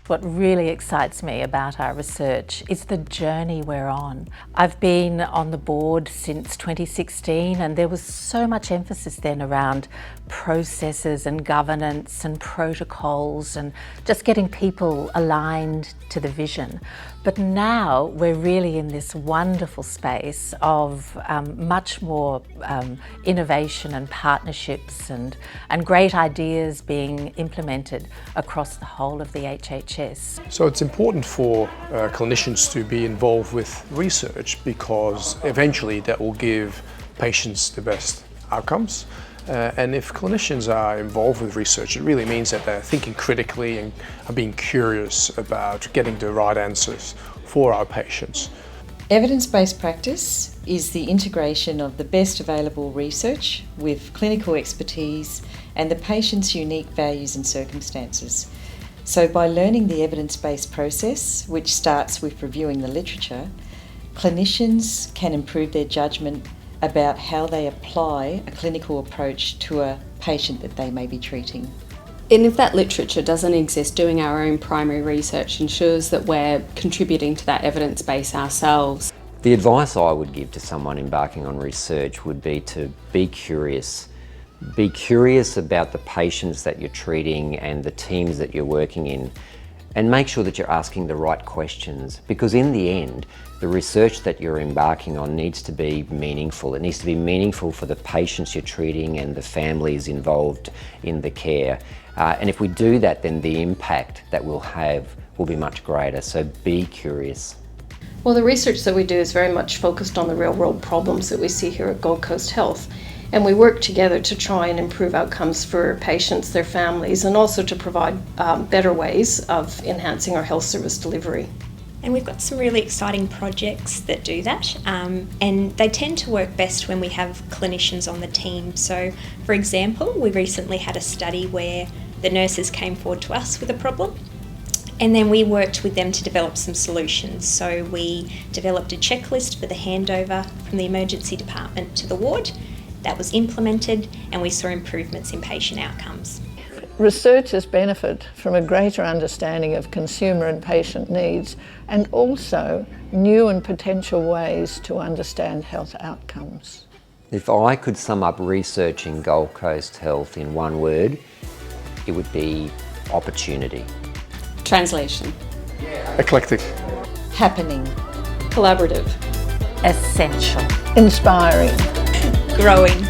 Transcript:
What really excites me about our research is the journey we're on. I've been on the board since 2016 and there was so much emphasis then around processes and governance and protocols and just getting people aligned to the vision. But now we're really in this wonderful space of much more innovation and partnerships and great ideas being implemented across the whole of the HHS. So it's important for clinicians to be involved with research because eventually that will give patients the best outcomes. And if clinicians are involved with research, it really means that they're thinking critically and are being curious about getting the right answers for our patients. Evidence-based practice is the integration of the best available research with clinical expertise and the patient's unique values and circumstances. So by learning the evidence-based process, which starts with reviewing the literature, clinicians can improve their judgment about how they apply a clinical approach to a patient that they may be treating. And if that literature doesn't exist, doing our own primary research ensures that we're contributing to that evidence base ourselves. The advice I would give to someone embarking on research would be to be curious. Be curious about the patients that you're treating and the teams that you're working in, and make sure that you're asking the right questions, because in the end, the research that you're embarking on needs to be meaningful. It needs to be meaningful for the patients you're treating and the families involved in the care. And if we do that, then the impact that we'll have will be much greater. So be curious. Well, the research that we do is very much focused on the real-world problems that we see here at Gold Coast Health. And we work together to try and improve outcomes for patients, their families, and also to provide better ways of enhancing our health service delivery. And we've got some really exciting projects that do that, and they tend to work best when we have clinicians on the team. So, for example, we recently had a study where the nurses came forward to us with a problem, and then we worked with them to develop some solutions. So we developed a checklist for the handover from the emergency department to the ward. That was implemented, and we saw improvements in patient outcomes. Researchers benefit from a greater understanding of consumer and patient needs, and also new and potential ways to understand health outcomes. If I could sum up research in Gold Coast Health in one word, it would be opportunity. Translation. Eclectic. Happening. Collaborative. Essential. Inspiring. Growing.